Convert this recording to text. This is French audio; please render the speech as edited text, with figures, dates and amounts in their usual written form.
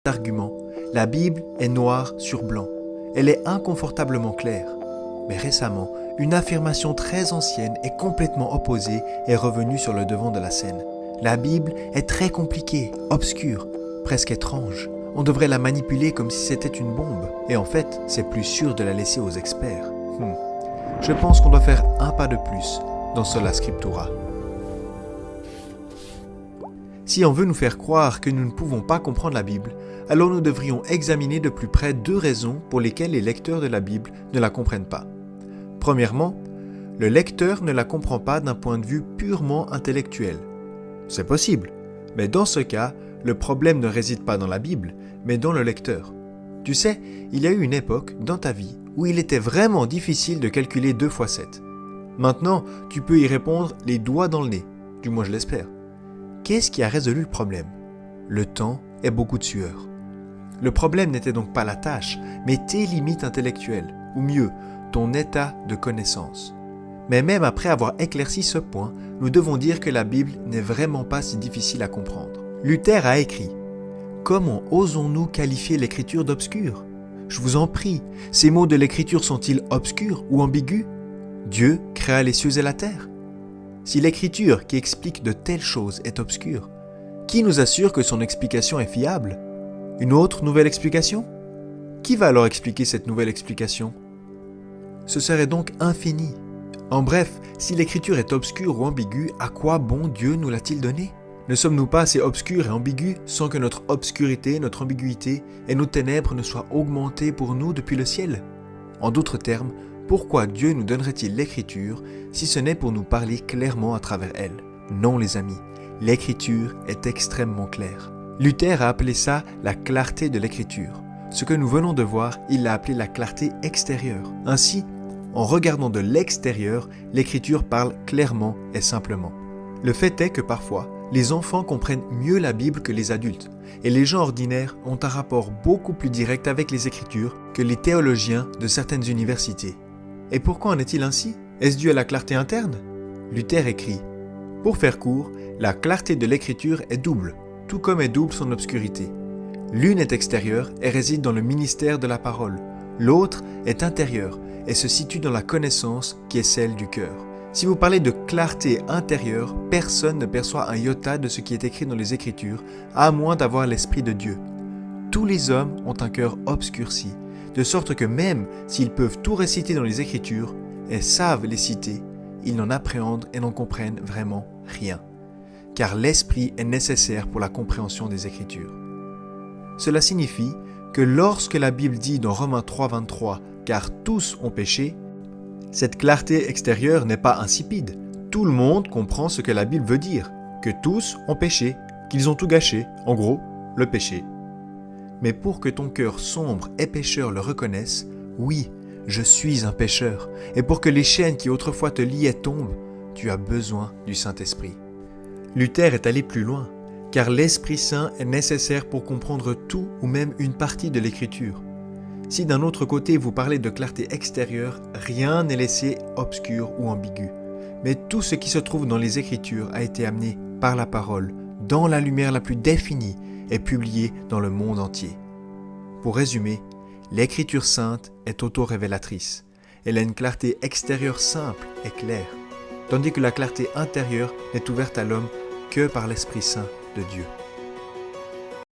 d'arguments, la Bible est noire sur blanc. Elle est inconfortablement claire. Mais récemment, une affirmation très ancienne et complètement opposée est revenue sur le devant de la scène. La Bible est très compliquée, obscure, presque étrange. On devrait la manipuler comme si c'était une bombe. Et en fait, c'est plus sûr de la laisser aux experts. Je pense qu'on doit faire un pas de plus dans Sola Scriptura. Si on veut nous faire croire que nous ne pouvons pas comprendre la Bible, alors nous devrions examiner de plus près 2 raisons pour lesquelles les lecteurs de la Bible ne la comprennent pas. Premièrement, le lecteur ne la comprend pas d'un point de vue purement intellectuel. C'est possible, mais dans ce cas, le problème ne réside pas dans la Bible, mais dans le lecteur. Tu sais, il y a eu une époque dans ta vie où il était vraiment difficile de calculer 2 x 7. Maintenant, tu peux y répondre les doigts dans le nez, du moins je l'espère. Qu'est-ce qui a résolu le problème? Le temps et beaucoup de sueur. Le problème n'était donc pas la tâche, mais tes limites intellectuelles, ou mieux, ton état de connaissance. Mais même après avoir éclairci ce point, nous devons dire que la Bible n'est vraiment pas si difficile à comprendre. Luther a écrit « Comment osons-nous qualifier l'écriture d'obscure? Je vous en prie, ces mots de l'écriture sont-ils obscurs ou ambigus? Dieu créa les cieux et la terre. Si l'écriture qui explique de telles choses est obscure, qui nous assure que son explication est fiable? Une autre nouvelle explication? Qui va alors expliquer cette nouvelle explication? Ce serait donc infini. En bref, si l'écriture est obscure ou ambiguë, à quoi bon Dieu nous l'a-t-il donnée? Ne sommes-nous pas assez obscurs et ambigus sans que notre obscurité, notre ambiguïté et nos ténèbres ne soient augmentées pour nous depuis le ciel? En d'autres termes, pourquoi Dieu nous donnerait-il l'écriture si ce n'est pour nous parler clairement à travers elle? Non les amis, l'écriture est extrêmement claire. Luther a appelé ça la clarté de l'écriture. Ce que nous venons de voir, il l'a appelé la clarté extérieure. Ainsi, en regardant de l'extérieur, l'écriture parle clairement et simplement. Le fait est que parfois, les enfants comprennent mieux la Bible que les adultes, et les gens ordinaires ont un rapport beaucoup plus direct avec les Écritures que les théologiens de certaines universités. Et pourquoi en est-il ainsi? Est-ce dû à la clarté interne? Luther écrit « Pour faire court, la clarté de l'Écriture est double, tout comme est double son obscurité. L'une est extérieure et réside dans le ministère de la parole, l'autre est intérieure et se situe dans la connaissance qui est celle du cœur. » Si vous parlez de clarté intérieure, personne ne perçoit un iota de ce qui est écrit dans les Écritures, à moins d'avoir l'Esprit de Dieu. Tous les hommes ont un cœur obscurci, de sorte que même s'ils peuvent tout réciter dans les Écritures et savent les citer, ils n'en appréhendent et n'en comprennent vraiment rien. Car l'Esprit est nécessaire pour la compréhension des Écritures. Cela signifie que lorsque la Bible dit dans Romains 3,23 « Car tous ont péché », cette clarté extérieure n'est pas insipide. Tout le monde comprend ce que la Bible veut dire, que tous ont péché, qu'ils ont tout gâché, en gros, le péché. Mais pour que ton cœur sombre et pécheur le reconnaisse, oui, je suis un pécheur, et pour que les chaînes qui autrefois te liaient tombent, tu as besoin du Saint-Esprit. Luther est allé plus loin, car l'Esprit Saint est nécessaire pour comprendre tout ou même une partie de l'Écriture. Si d'un autre côté vous parlez de clarté extérieure, rien n'est laissé obscur ou ambigu. Mais tout ce qui se trouve dans les Écritures a été amené par la parole, dans la lumière la plus définie et publié dans le monde entier. Pour résumer, l'Écriture sainte est auto-révélatrice. Elle a une clarté extérieure simple et claire, tandis que la clarté intérieure n'est ouverte à l'homme que par l'Esprit Saint de Dieu.